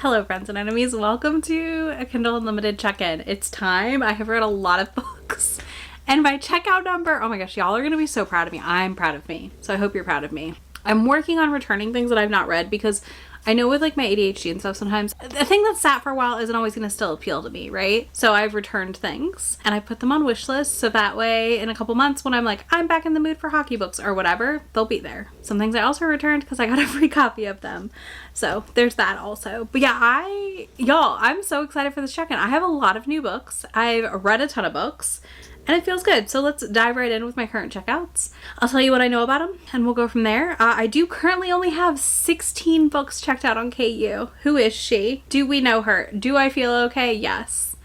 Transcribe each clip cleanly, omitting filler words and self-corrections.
Hello friends and enemies, welcome to a Kindle Unlimited Check In. It's time. I have read a lot of books and my checkout number, oh my gosh, y'all are gonna be so proud of me. I'm proud of me, so I hope you're proud of me. I'm working on returning things that I've not read because I know with like my ADHD and stuff sometimes a thing that's sat for a while isn't always gonna still appeal to me, right? So I've returned things and I put them on wish lists so that way in a couple months when I'm like, I'm back in the mood for hockey books or whatever, they'll be there. Some things I also returned because I got a free copy of them. So there's that also. But yeah, I'm so excited for this check-in. I have a lot of new books. I've read a ton of books and it feels good. So let's dive right in with my current checkouts. I'll tell you what I know about them and we'll go from there. I do currently only have 16 books checked out on KU. Who is she? Do we know her? Do I feel okay? Yes.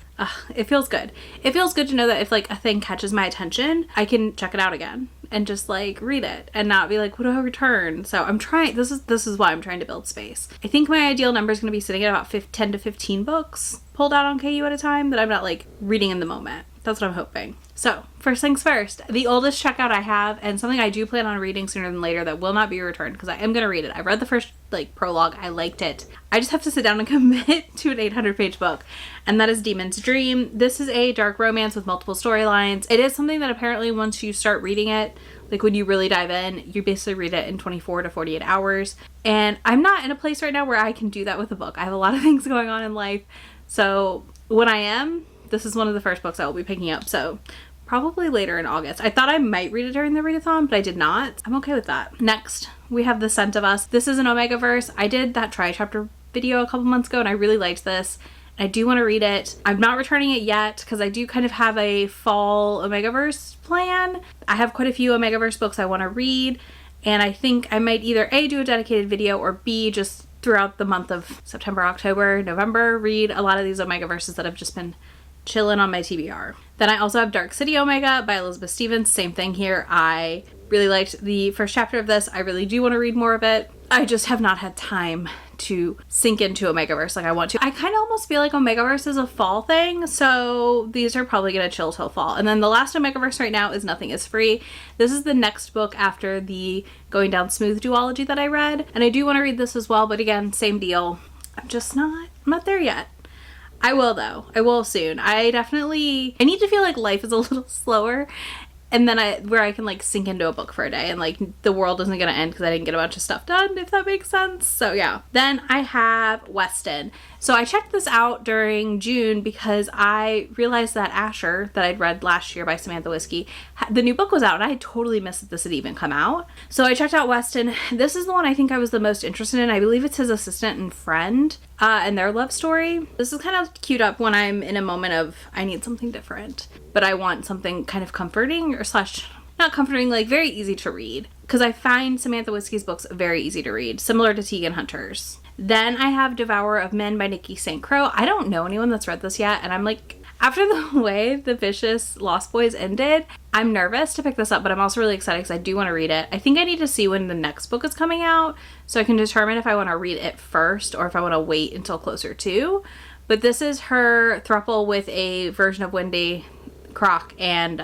It feels good. It feels good to know that if like a thing catches my attention, I can check it out again and just like read it and not be like, what do I return? So I'm trying, this is why I'm trying to build space. I think my ideal number is going to be sitting at about 10 to 15 books pulled out on KU at a time that I'm not like reading in the moment. That's what I'm hoping. So first things first, the oldest checkout I have and something I do plan on reading sooner than later that will not be returned because I am going to read it. I read the first like prologue. I liked it. I just have to sit down and commit to an 800-page book, and that is Demon's Dream. This is a dark romance with multiple storylines. It is something that apparently once you start reading it, like when you really dive in, you basically read it in 24 to 48 hours. And I'm not in a place right now where I can do that with a book. I have a lot of things going on in life. So when I am, this is one of the first books I will be picking up. So probably later in August. I thought I might read it during the readathon, but I did not. I'm okay with that. Next, we have The Scent of Us. This is an Omegaverse. I did that tri-chapter video a couple months ago and I really liked this. I do want to read it. I'm not returning it yet because I do kind of have a fall Omegaverse plan. I have quite a few Omegaverse books I want to read, and I think I might either A, do a dedicated video, or B, just throughout the month of September, October, November, read a lot of these Omegaverses that have just been chilling on my TBR. Then I also have Dark City Omega by Elizabeth Stevens. Same thing here. I really liked the first chapter of this. I really do want to read more of it. I just have not had time to sink into Omegaverse like I want to. I kind of almost feel like Omegaverse is a fall thing, so these are probably going to chill till fall. And then the last Omegaverse right now is Nothing is Free. This is the next book after the Going Down Smooth duology that I read, and I do want to read this as well, but again, same deal. I'm not there yet. I will though. I will soon. I need to feel like life is a little slower and then where I can like sink into a book for a day and like the world isn't gonna end because I didn't get a bunch of stuff done, if that makes sense. So yeah. Then I have Weston. So I checked this out during June because I realized that Asher that I'd read last year by Samantha Whiskey, the new book was out and I had totally missed that this had even come out. So I checked out Weston. This is the one I think I was the most interested in. I believe it's his assistant and friend and their love story. This is kind of queued up when I'm in a moment of I need something different, but I want something kind of comforting or slash not comforting, like very easy to read, because I find Samantha Whiskey's books very easy to read, similar to Tegan Hunter's. Then I have Devourer of Men by Nikki St. Croix. I don't know anyone that's read this yet, and I'm like, after the way The Vicious Lost Boys ended, I'm nervous to pick this up, but I'm also really excited because I do want to read it. I think I need to see when the next book is coming out so I can determine if I want to read it first or if I want to wait until closer to. But this is her throuple with a version of Wendy Croc and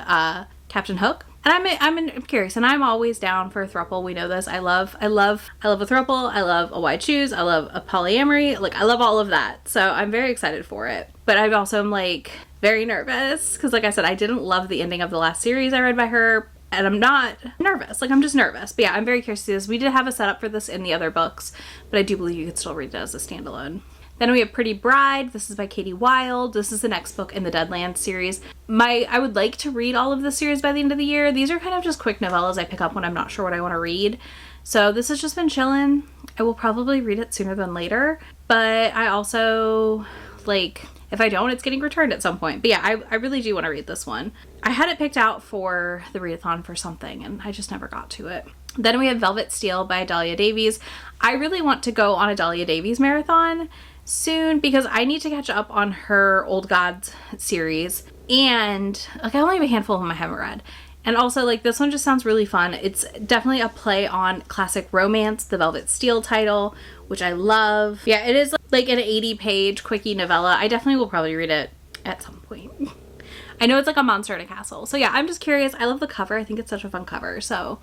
Captain Hook. And I'm curious, and I'm always down for a throuple. We know this. I love a throuple. I love a wide shoes. I love a polyamory. Like, I love all of that. So I'm very excited for it. But I also am like very nervous because, like I said, I didn't love the ending of the last series I read by her. And I'm not nervous. Like, I'm just nervous. But yeah, I'm very curious to see this. We did have a setup for this in the other books, but I do believe you could still read it as a standalone. Then we have Pretty Bride. This is by Katie Wilde. This is the next book in the Deadlands series. I would like to read all of the series by the end of the year. These are kind of just quick novellas I pick up when I'm not sure what I want to read. So this has just been chilling. I will probably read it sooner than later. But I also, like, if I don't, it's getting returned at some point. But yeah, I really do want to read this one. I had it picked out for the readathon for something, and I just never got to it. Then we have Velvet Steel by Dahlia Davies. I really want to go on a Dahlia Davies marathon soon because I need to catch up on her Old Gods series, and like I only have a handful of them I haven't read, and also like this one just sounds really fun. It's definitely a play on classic romance, the Velvet Steel title, which I love. Yeah, it is like an 80-page quickie novella. I definitely will probably read it at some point. I know it's like a monster in a castle, so yeah, I'm just curious. I love the cover. I think it's such a fun cover, so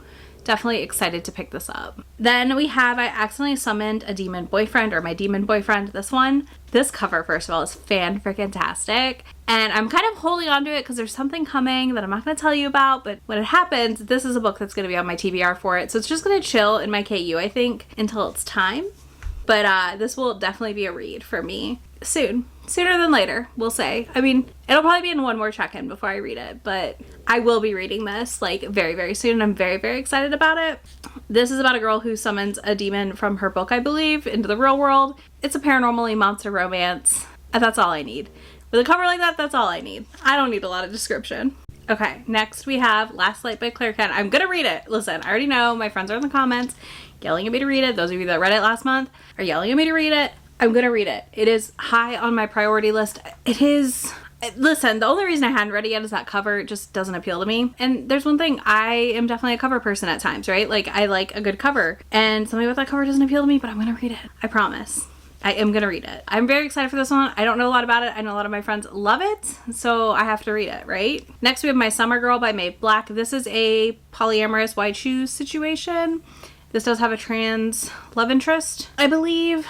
definitely excited to pick this up. Then we have I Accidentally Summoned a Demon Boyfriend, or My Demon Boyfriend. This cover, first of all, is fan-freaking-tastic. And I'm kind of holding on to it because there's something coming that I'm not going to tell you about. But when it happens, this is a book that's going to be on my TBR for it. So it's just going to chill in my KU, I think, until it's time. But this will definitely be a read for me soon. Sooner than later, we'll say. I mean, it'll probably be in one more check-in before I read it, but I will be reading this like very, very soon. I'm very, very excited about it. This is about a girl who summons a demon from her book, I believe, into the real world. It's a paranormally monster romance, and that's all I need. With a cover like that, that's all I need. I don't need a lot of description. Okay, next we have Last Light by Claire Kent. I'm gonna read it. Listen, I already know my friends are in the comments yelling at me to read it. Those of you that read it last month are yelling at me to read it. I'm gonna read it. It is high on my priority list. It is. Listen, the only reason I hadn't read it yet is that cover just doesn't appeal to me. And there's one thing, I am definitely a cover person at times, right? Like, I like a good cover. And something about that cover doesn't appeal to me, but I'm gonna read it. I promise. I am gonna read it. I'm very excited for this one. I don't know a lot about it. I know a lot of my friends love it, so I have to read it, right? Next we have My Summer Girl by Maeve Black. This is a polyamorous wide shoes situation. This does have a trans love interest, I believe.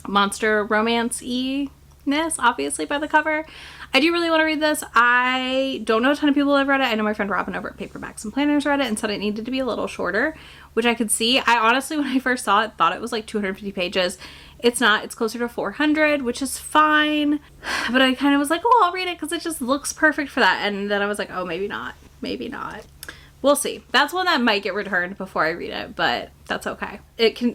Monster romance-y-ness, obviously, by the cover. I do really want to read this. I don't know a ton of people have read it. I know my friend Robin over at Paperbacks and Planners read it and said it needed to be a little shorter, which I could see. I honestly, when I first saw it, thought it was like 250 pages. It's not. It's closer to 400, which is fine. But I kind of was like, oh, I'll read it because it just looks perfect for that. And then I was like, oh, maybe not. Maybe not. We'll see. That's one that might get returned before I read it, but that's okay.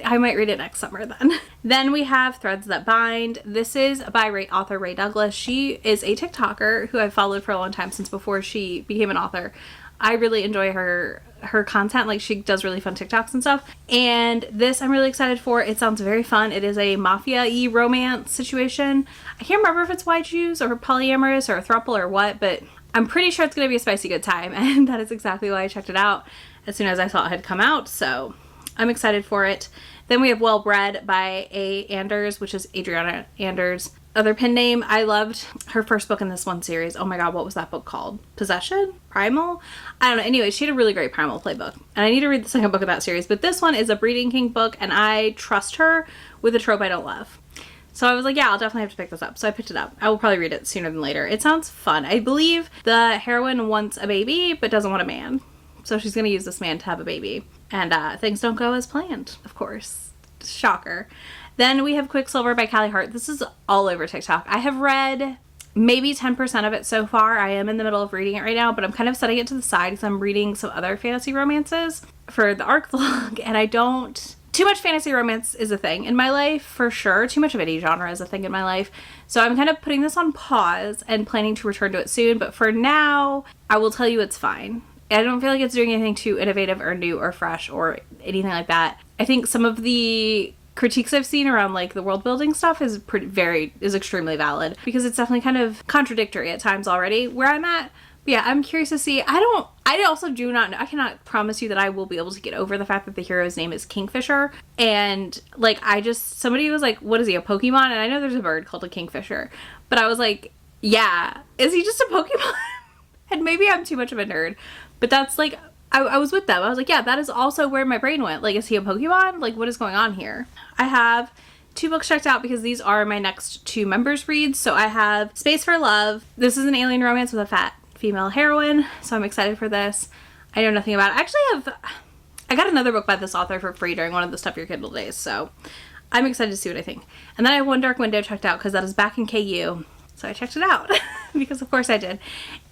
I might read it next summer then. Then we have Threads That Bind. This is by author Ray Douglas. She is a TikToker who I've followed for a long time, since before she became an author. I really enjoy her content. Like, she does really fun TikToks and stuff. And this I'm really excited for. It sounds very fun. It is a mafia-y romance situation. I can't remember if it's wide shoes or polyamorous or a throuple or what, but I'm pretty sure it's going to be a spicy good time, and that is exactly why I checked it out as soon as I saw it had come out, so I'm excited for it. Then we have Well Bred by A. Anders, which is Adriana Anders' other pen name. I loved her first book in this one series. Oh my god, what was that book called? Possession? Primal? I don't know. Anyway, she had a really great Primal playbook, and I need to read the second book of that series, but this one is a Breeding King book, and I trust her with a trope I don't love. So I was like, yeah, I'll definitely have to pick this up. So I picked it up. I will probably read it sooner than later. It sounds fun. I believe the heroine wants a baby, but doesn't want a man. So she's going to use this man to have a baby. And things don't go as planned, of course. Shocker. Then we have Quicksilver by Callie Hart. This is all over TikTok. I have read maybe 10% of it so far. I am in the middle of reading it right now, but I'm kind of setting it to the side because I'm reading some other fantasy romances for the ARC vlog, and I don't... Too much fantasy romance is a thing in my life, for sure. Too much of any genre is a thing in my life. So I'm kind of putting this on pause and planning to return to it soon. But for now, I will tell you it's fine. I don't feel like it's doing anything too innovative or new or fresh or anything like that. I think some of the critiques I've seen around like the world building stuff is extremely valid, because it's definitely kind of contradictory at times already where I'm at. But yeah, I'm curious to see. I also do not know. I cannot promise you that I will be able to get over the fact that the hero's name is Kingfisher. And like, somebody was like, what is he, a Pokemon? And I know there's a bird called a Kingfisher, but I was like, yeah, is he just a Pokemon? And maybe I'm too much of a nerd, but that's like, I was with them. I was like, yeah, that is also where my brain went. Like, is he a Pokemon? Like, what is going on here? I have 2 books checked out because these are my next 2 members reads. So I have Space for Love. This is an alien romance with a fat female heroine, so I'm excited for this. I know nothing about it. Actually, I got another book by this author for free during one of the Stuff Your Kindle days, so I'm excited to see what I think. And then I have One Dark Window checked out because that is back in KU, so I checked it out because of course I did.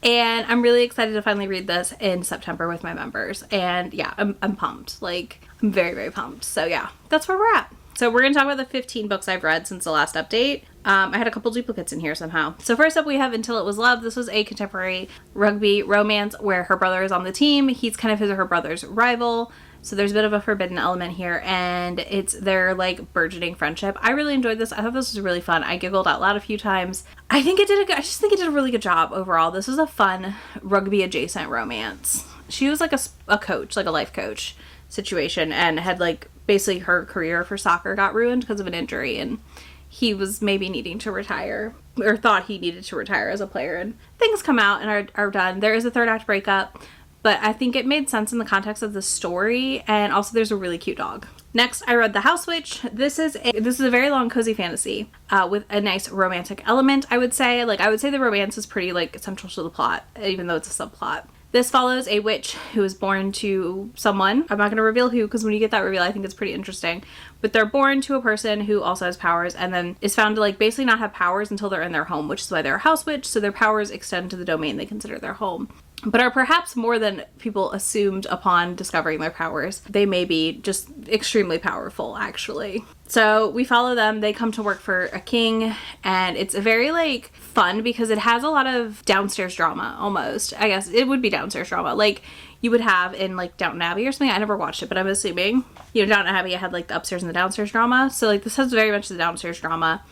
And I'm really excited to finally read this in September with my members. And yeah, I'm pumped. Like, I'm very, very pumped. So yeah, that's where we're at. So we're going to talk about the 15 books I've read since the last update. I had a couple duplicates in here somehow. So first up we have Until It Was Love. This was a contemporary rugby romance where her brother is on the team. He's kind of his or her brother's rival. So there's a bit of a forbidden element here, and it's their like burgeoning friendship. I really enjoyed this. I thought this was really fun. I giggled out loud a few times. I just think it did a really good job overall. This was a fun rugby adjacent romance. She was like a coach, like a life coach situation, and had like basically her career for soccer got ruined because of an injury, and he was maybe needing to retire, or thought he needed to retire as a player, and things come out and are done. There is a third act breakup, but I think it made sense in the context of the story, and also there's a really cute dog. Next, I read The House Witch. This is a very long cozy fantasy with a nice romantic element, I would say. Like, I would say the romance is pretty, like, central to the plot, even though it's a subplot. This follows a witch who is born to someone. I'm not going to reveal who, because when you get that reveal, I think it's pretty interesting. But they're born to a person who also has powers, and then is found to, like, basically not have powers until they're in their home, which is why they're a house witch, so their powers extend to the domain they consider their home, but are perhaps more than people assumed upon discovering their powers. They may be just extremely powerful, actually. So we follow them. They come to work for a king, and it's a very, like, fun because it has a lot of downstairs drama, almost. I guess it would be downstairs drama, like you would have in, like, Downton Abbey or something. I never watched it, but I'm assuming, you know, Downton Abbey had, like, the upstairs and the downstairs drama. So, like, this has very much the downstairs drama.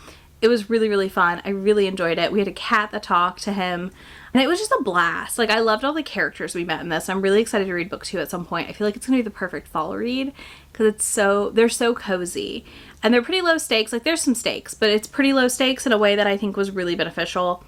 It was really, really fun. I really enjoyed it. We had a cat that talked to him, and it was just a blast. Like, I loved all the characters we met in this. I'm really excited to read book 2 at some point. I feel like it's gonna be the perfect fall read because they're so cozy, and they're pretty low stakes. Like, there's some stakes, but it's pretty low stakes in a way that I think was really beneficial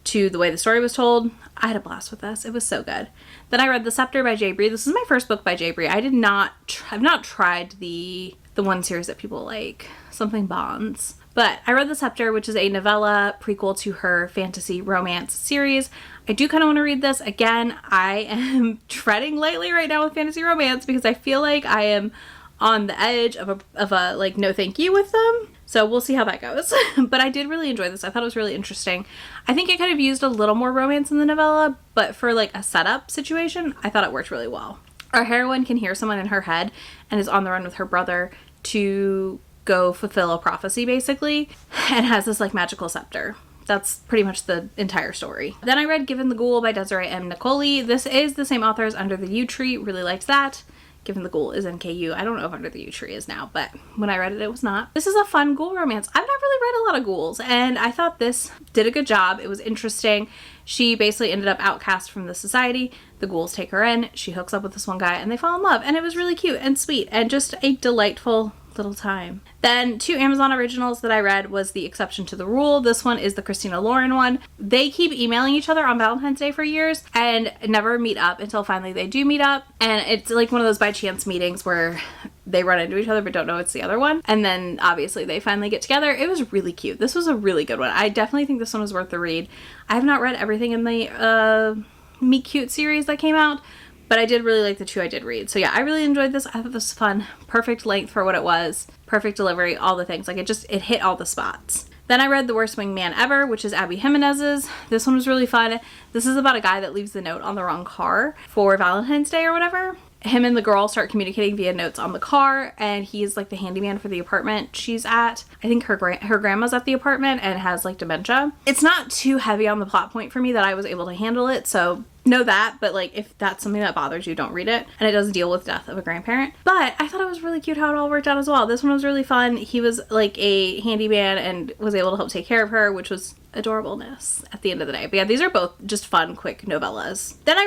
to the way the story was told. I had a blast with this. It was so good. Then I read The Scepter by J. Bree. This is my first book by J. Bree. I've not tried the one series that people like, something Bonds. But I read The Scepter, which is a novella prequel to her fantasy romance series. I do kind of want to read this. Again, I am treading lightly right now with fantasy romance because I feel like I am on the edge of a like, no thank you with them. So we'll see how that goes. But I did really enjoy this. I thought it was really interesting. I think it kind of used a little more romance in the novella, but for, like, a setup situation, I thought it worked really well. Our heroine can hear someone in her head and is on the run with her brother to go fulfill a prophecy, basically, and has this, like, magical scepter. That's pretty much the entire story. Then I read Given the Ghoul by Desiree M. Nicoli. This is the same author as Under the Yew Tree. Really liked that. Given the Ghoul is NKU. I don't know if Under the Yew Tree is now, but when I read it, it was not. This is a fun ghoul romance. I've not really read a lot of ghouls, and I thought this did a good job. It was interesting. She basically ended up outcast from the society. The ghouls take her in. She hooks up with this one guy, and they fall in love, and it was really cute and sweet, and just a delightful little time. Then 2 Amazon originals that I read was The Exception to the Rule. This one is the Christina Lauren one. They keep emailing each other on Valentine's Day for years and never meet up until finally they do meet up. And it's like one of those by chance meetings where they run into each other but don't know it's the other one. And then obviously they finally get together. It was really cute. This was a really good one. I definitely think this one was worth the read. I have not read everything in the Meet Cute series that came out, but I did really like the 2 I did read. So yeah, I really enjoyed this. I thought this was fun. Perfect length for what it was. Perfect delivery, all the things. Like, it hit all the spots. Then I read The Worst Wingman Ever, which is Abby Jimenez's. This one was really fun. This is about a guy that leaves the note on the wrong car for Valentine's Day or whatever. Him and the girl start communicating via notes on the car, and he's like the handyman for the apartment she's at. I think her grandma's at the apartment and has, like, dementia. It's not too heavy on the plot point for me that I was able to handle it, so know that, but, like, if that's something that bothers you, don't read it. And it does deal with death of a grandparent. But I thought it was really cute how it all worked out as well. This one was really fun. He was, like, a handyman and was able to help take care of her, which was adorableness at the end of the day. But yeah, these are both just fun, quick novellas. Then I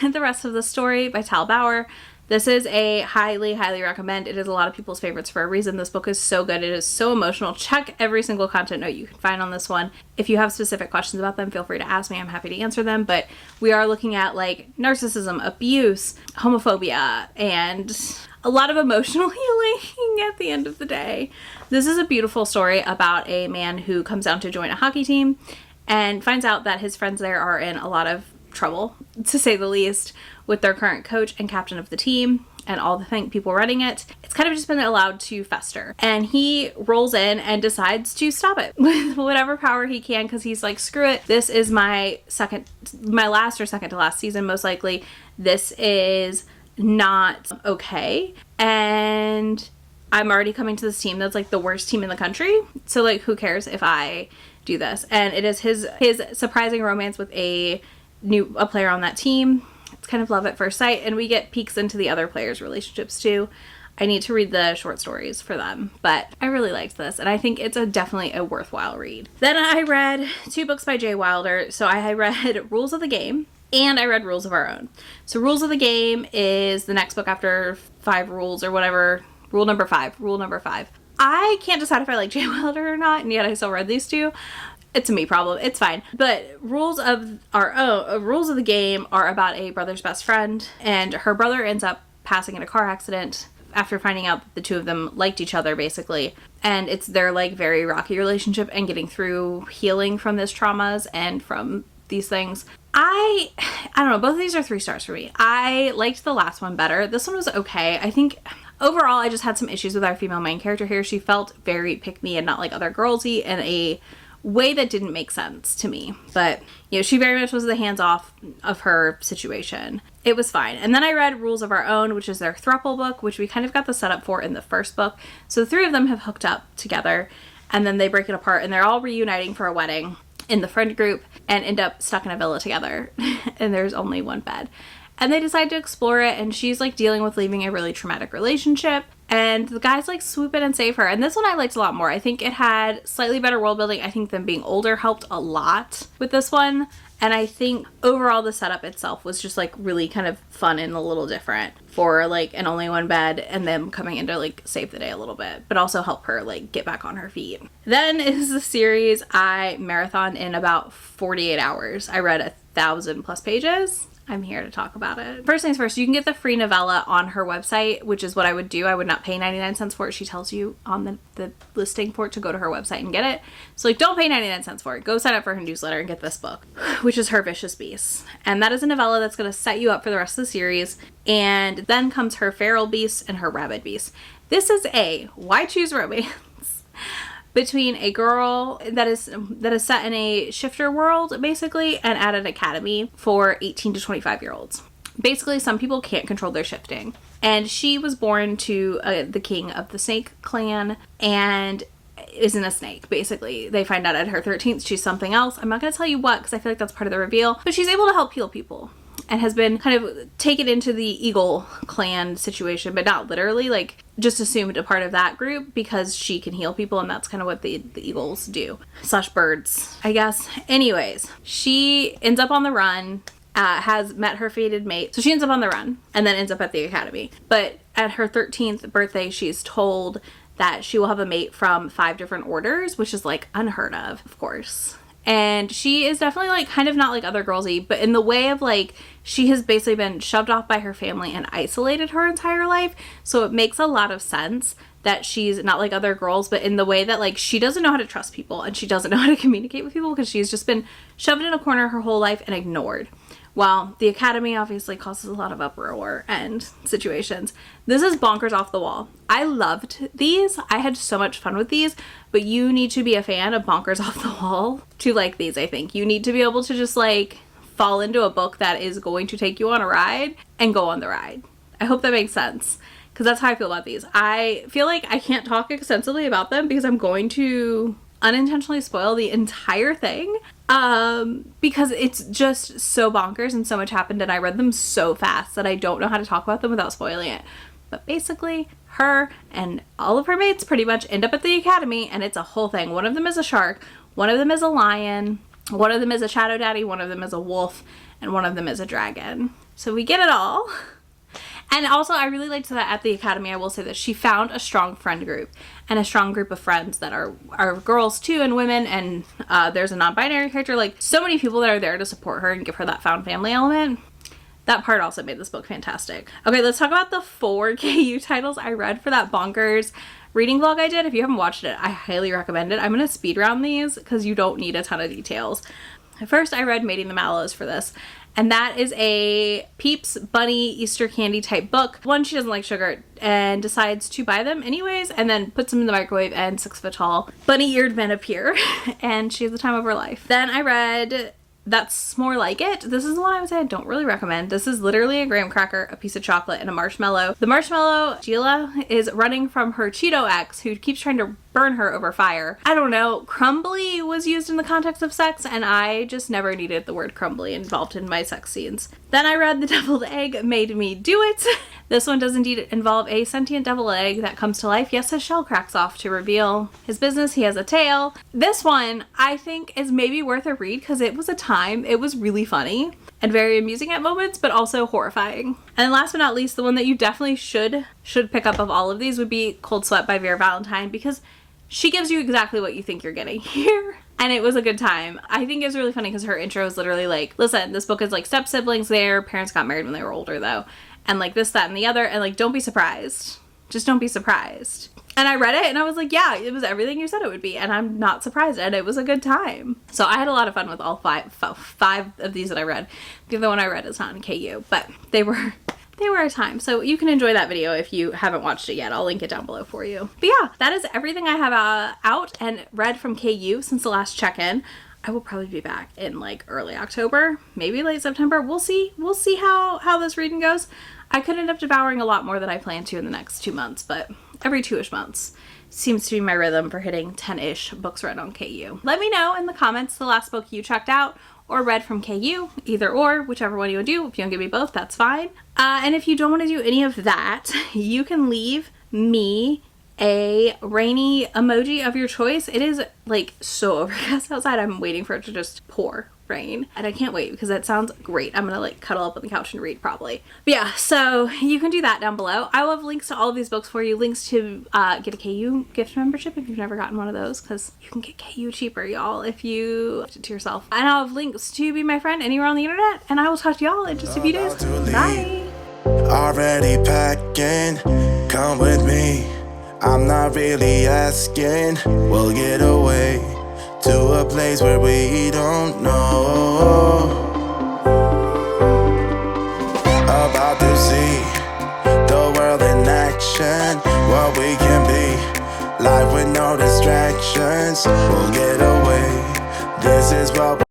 read the rest of the story by Tal Bauer. This is a highly, highly recommend. It is a lot of people's favorites for a reason. This book is so good. It is so emotional. Check every single content note you can find on this one. If you have specific questions about them, feel free to ask me. I'm happy to answer them. But we are looking at, like, narcissism, abuse, homophobia, and a lot of emotional healing at the end of the day. This is a beautiful story about a man who comes down to join a hockey team and finds out that his friends there are in a lot of trouble, to say the least, with their current coach and captain of the team and all the people running it. It's kind of just been allowed to fester. And he rolls in and decides to stop it with whatever power he can, because he's like, screw it. This is my last or second to last season, most likely. This is not okay. And I'm already coming to this team that's, like, the worst team in the country. So, like, who cares if I do this? And it is his surprising romance with a player on that team. It's kind of love at first sight, and we get peeks into the other players' relationships too. I need to read the short stories for them, but I really liked this, and I think it's definitely a worthwhile read. Then I read 2 books by Jay Wilder. So I read Rules of the Game, and I read Rules of Our Own. So Rules of the Game is the next book after 5 rules or whatever. Rule number 5. I can't decide if I like Jay Wilder or not, and yet I still read these 2. It's a me problem. It's fine. But rules of the game are about a brother's best friend, and her brother ends up passing in a car accident after finding out that the two of them liked each other, basically. And it's their like very rocky relationship and getting through healing from this traumas and from these things. I don't know, both of these are 3 stars for me. I liked the last one better. This one was okay. I think overall I just had some issues with our female main character here. She felt very pick-me and not like other girlsy in a way that didn't make sense to me. But, you know, she very much was the hands-off of her situation. It was fine. And then I read Rules of Our Own, which is their throuple book, which we kind of got the setup for in the first book. So the 3 of them have hooked up together, and then they break it apart, and they're all reuniting for a wedding in the friend group and end up stuck in a villa together. And there's only one bed. And they decide to explore it, and she's like dealing with leaving a really traumatic relationship, and the guys like swoop in and save her. And this one I liked a lot more. I think it had slightly better world building. I think them being older helped a lot with this one. And I think overall the setup itself was just like really kind of fun and a little different for like an only one bed and them coming in to like save the day a little bit, but also help her like get back on her feet. Then is the series I marathoned in about 48 hours. I read 1,000+ pages. I'm here to talk about it. First things first, you can get the free novella on her website, which is what I would do. I would not pay 99 cents for it. She tells you on the listing for it to go to her website and get it. So like, don't pay 99 cents for it. Go sign up for her newsletter and get this book, which is Her Vicious Beasts. And that is a novella that's going to set you up for the rest of the series. And then comes Her Feral Beasts and Her Rabid Beasts. This is a why choose romance between a girl that is set in a shifter world, basically, and at an academy for 18 to 25-year-olds. Basically, some people can't control their shifting. And she was born to the king of the snake clan and isn't a snake, basically. They find out at her 13th she's something else. I'm not going to tell you what, because I feel like that's part of the reveal. But she's able to help heal people. And has been kind of taken into the Eagle clan situation, but not literally, like just assumed a part of that group because she can heal people, and that's kind of what the Eagles do. / birds, I guess. Anyways, she ends up on the run, has met her fated mate. So she ends up on the run and then ends up at the academy. But at her 13th birthday, she's told that she will have a mate from 5 different orders, which is like unheard of course. And she is definitely like kind of not like other girlsy, but in the way of like she has basically been shoved off by her family and isolated her entire life. So it makes a lot of sense that she's not like other girls, but in the way that like she doesn't know how to trust people and she doesn't know how to communicate with people because she's just been shoved in a corner her whole life and ignored. While the academy obviously causes a lot of uproar and situations. This is bonkers off the wall. I loved these. I had so much fun with these, but you need to be a fan of bonkers off the wall to like these, I think. You need to be able to just like fall into a book that is going to take you on a ride and go on the ride. I hope that makes sense, because that's how I feel about these. I feel like I can't talk extensively about them because I'm going to unintentionally spoil the entire thing. Because it's just so bonkers and so much happened, and I read them so fast that I don't know how to talk about them without spoiling it. But basically, her and all of her mates pretty much end up at the academy, and it's a whole thing. One of them is a shark, one of them is a lion, one of them is a shadow daddy, one of them is a wolf, and one of them is a dragon. So we get it all. And also, I really liked that at the academy, I will say that she found a strong friend group and a strong group of friends that are girls too and women, and there's a non-binary character, like so many people that are there to support her and give her that found family element. That part also made this book fantastic. Okay, let's talk about the 4 KU titles I read for that bonkers reading vlog I did. If you haven't watched it, I highly recommend it. I'm going to speed round these because you don't need a ton of details. First, I read Mating the Mallows for this. And that is a Peeps Bunny Easter candy type book. One, she doesn't like sugar and decides to buy them anyways, and then puts them in the microwave, and 6-foot tall bunny-eared men appear. And she has the time of her life. Then I read That's More Like It. This is the one I would say I don't really recommend. This is literally a graham cracker, a piece of chocolate, and a marshmallow. The marshmallow, Sheila, is running from her Cheeto ex who keeps trying to burn her over fire. I don't know. Crumbly was used in the context of sex, and I just never needed the word crumbly involved in my sex scenes. Then I read The Deviled Egg Made Me Do It. This one does indeed involve a sentient deviled egg that comes to life. Yes, his shell cracks off to reveal his business. He has a tail. This one I think is maybe worth a read because it was a time. It was really funny and very amusing at moments, but also horrifying. And last but not least, the one that you definitely should pick up of all of these would be Cold Sweat by Vera Valentine, because She gives you exactly what you think you're getting here. And it was a good time. I think it was really funny because her intro is literally like, listen, this book is like step siblings. Their parents got married when they were older though. And like this, that, and the other. And like, don't be surprised. Just don't be surprised. And I read it and I was like, yeah, it was everything you said it would be. And I'm not surprised. And it was a good time. So I had a lot of fun with all five of these that I read. The other one I read is not in KU, but they were a time. So you can enjoy that video if you haven't watched it yet. I'll link it down below for you. But yeah, that is everything I have out and read from KU since the last check-in. I will probably be back in like early October, maybe late September. We'll see. We'll see how this reading goes. I could end up devouring a lot more than I plan to in the next 2 months, but every 2-ish months seems to be my rhythm for hitting 10-ish books read on KU. Let me know in the comments the last book you checked out or read from KU, either or, whichever one you want to do. If you don't give me both, that's fine. And if you don't want to do any of that, you can leave me a rainy emoji of your choice. It is like so overcast outside. I'm waiting for it to just pour rain and I can't wait because that sounds great. I'm gonna like cuddle up on the couch and read probably. But yeah, so you can do that down below. I will have links to all of these books for you. Links to get a KU gift membership if you've never gotten one of those, because you can get KU cheaper, y'all, if you gift it to yourself. And I'll have links to be my friend anywhere on the internet, and I will talk to y'all in just a few days. Bye. Already packing, come with me. I'm not really asking. We'll get away to a place where we don't know. About to see the world in action, what we can be. Life with no distractions. We'll get away. This is what